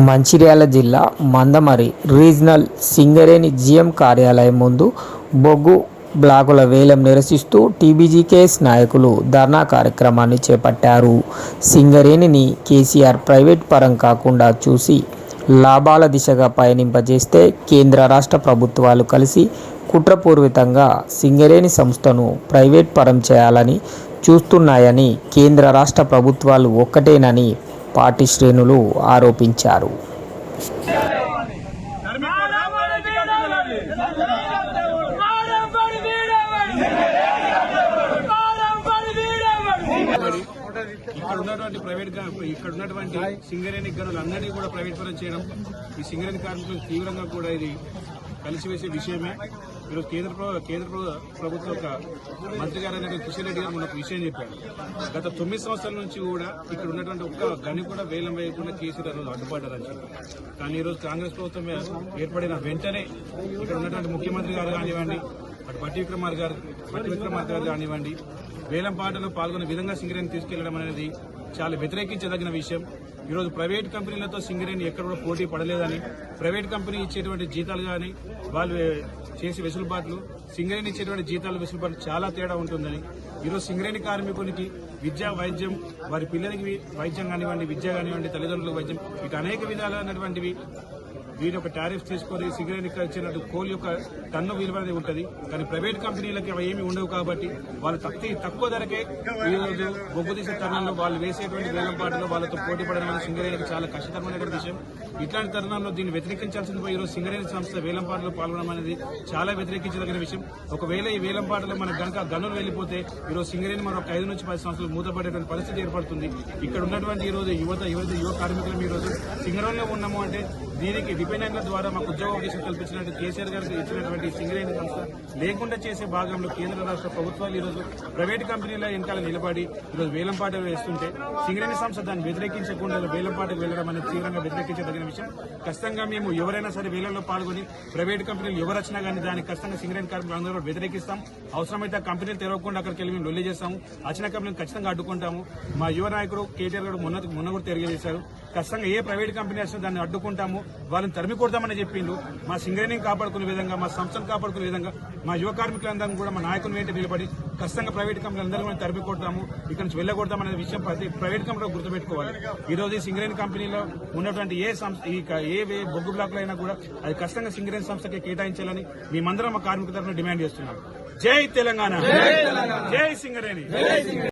మంచిర్యాల జిల్లా Mandamarri regional Singareni GM కార్యాలయం ముందు బొగ్గు బ్లాకుల వేలం నిరసిస్తూ టీబీజీకేఎస్ నాయకులు ధర్నా కార్యక్రమాన్ని చేపట్టారు. సింగరేణిని కేసీఆర్ ప్రైవేట్ పరం కాకుండా చూసి లాభాల దిశగా పయనింపజేస్తే కేంద్ర రాష్ట్ర ప్రభుత్వాలు కలిసి కుట్రపూరితంగా సింగరేణి సంస్థను ప్రైవేట్ పరం చేయాలని చూస్తున్నాయని, కేంద్ర రాష్ట్ర ప్రభుత్వాలు ఒక్కటేనని పార్టీ శ్రేణులు ఆరోపించారు. ఇక్కడ ఉన్నటువంటి సింగరేణి గనులందరినీ కూడా ప్రైవేట్ పరం చేయడం ఈ సింగరేణి కార్మికులు తీవ్రంగా కూడా ఇది కలిసివేసే విషయమే. ఈరోజు కేంద్ర ప్రభుత్వ ఒక మంత్రి గారు అయినటువంటి కిషన్ రెడ్డి గారు మనకు విషయం చెప్పారు. గత 9 సంవత్సరాల నుంచి కూడా ఇక్కడ ఉన్నటువంటి ఒక్క గని కూడా వేలం వేయకుండా కేసీఆర్ రోజు అడ్డుపడ్డారని చెప్పి, కానీ ఈరోజు కాంగ్రెస్ ప్రభుత్వం ఏర్పడిన వెంటనే ఇక్కడ ఉన్నటువంటి ముఖ్యమంత్రి గారు కానివ్వండి, అటు భట్టి విక్రమార్క గారు కానివ్వండి, వేలం పాటలో పాల్గొనే విధంగా సింగరేణి తీసుకెళ్లడం అనేది చాలా వ్యతిరేకించదగిన విషయం. ఈరోజు ప్రైవేట్ కంపెనీలతో సింగరేణి ఎక్కడ కూడా పోటీ పడలేదని, ప్రైవేట్ కంపెనీ ఇచ్చేటువంటి జీతాలు కానీ వాళ్ళు చేసే వెసులుబాట్లు, సింగరేణి ఇచ్చేటువంటి జీతాలు వెసులుబాట్లు చాలా తేడా ఉంటుందని, ఈరోజు సింగరేణి కార్మికునికి విద్య వైద్యం, వారి పిల్లలకి వైద్యం కానివ్వండి, విద్య కానివ్వండి, తల్లిదండ్రులకు వైద్యం, ఇక అనేక విధాలైనటువంటివి వీటి యొక్క టారిఫ్స్ తీసుకొని సింగరేణికి ఇచ్చినట్టు కోల్ యొక్క టన్ను విలువ అనేది ఉంటుంది. కానీ ప్రైవేట్ కంపెనీలకి అవి ఏమి ఉండవు కాబట్టి వాళ్ళు తక్కువ ధరకే ఈరోజు బొగ్గు తీసే తరుణంలో వాళ్ళు వేసేటువంటి వేలం పాటలో వాళ్ళతో పోటీ పడడం అనేది సింగరేణికి చాలా కష్టతరమైనటువంటి విషయం. ఇట్లాంటి తరుణంలో దీన్ని వ్యతిరేకించాల్సింది పోయి ఈరోజు సింగరేణి సంస్థ వేలం పాటలో పాల్గొనడం అనేది చాలా వ్యతిరేకించదగిన విషయం. ఒకవేళ ఈ వేలం పాటలో మనకు గనుక గనులు వెళ్లిపోతే ఈరోజు సింగరేణి మరొక 5 నుంచి 10 సంవత్సరాలు మూతపడేటువంటి పరిస్థితి ఏర్పడుతుంది. ఇక్కడ ఉన్నటువంటి ఈరోజు యువ కార్మికులు ఈరోజు సింగరేణిలో ఉన్నాము అంటే దీనికి డిపెండెంట్ల ద్వారా మాకు ఉద్యోగ అవకాశం కల్పించినట్టు కేసీఆర్ గారికి ఇచ్చినటువంటి సింగరేణి సంస్థ లేకుండా చేసే భాగంలో కేంద్ర రాష్ట్ర ప్రభుత్వాలు ఈరోజు ప్రైవేట్ కంపెనీల వెనకాల నిలబడి ఈరోజు వేలంపాటలు వేస్తుంటే సింగరేణి సంస్థ దాన్ని వ్యతిరేకించకుండా వేలంపాటకు వెళ్లడం అనేది తీవ్రంగా వ్యతిరేకించదగిన విషయం. ఖచ్చితంగా మేము ఎవరైనా సరే వేలంలో పాల్గొని ప్రైవేట్ కంపెనీలు ఎవరు వచ్చినా కానీ దానికి ఖచ్చితంగా సింగరేణి కార్మికులు అందరూ వ్యతిరేకిస్తాం. అవసరమైతే ఆ కంపెనీలు తెరవకుండా అక్కడికి వెళ్ళి మేము లొల్లి చేస్తాము. వచ్చిన కంపెనీలు ఖచ్చితంగా అడ్డుకుంటాము. మా యువ నాయకుడు కేటీఆర్ గారు మొన్న కూడా తెలియజేశారు, ఖచ్చితంగా ఏ ప్రైవేట్ కంపెనీ వచ్చినా దాన్ని అడ్డుకుంటాము, వాళ్ళని తరిమి కొడతామని చెప్పిండు. మా సింగరేణిని కాపాడుకునే విధంగా, మా సంస్థను కాపాడుకునే విధంగా మా యువ కార్మికులందరం కూడా మా నాయకుని వెంట నిలబడి ఖచ్చితంగా ప్రైవేట్ కంపెనీలందరూ కూడా తరిమి కొడతాము, ఇక్కడ నుంచి వెళ్ళగొడతామనే విషయం ప్రతి ప్రైవేట్ కంపెనీలో గుర్తుపెట్టుకోవాలి. ఈ రోజు ఈ సింగరేణి కంపెనీలో ఉన్నటువంటి ఏ బొగ్గు బ్లాక్లు అయినా కూడా అది ఖచ్చితంగా సింగరేణి సంస్థకి కేటాయించాలని మేమందరం మా కార్మికుల తరఫున డిమాండ్ చేస్తున్నాం. జై తెలంగాణ, జై సింగరేణి.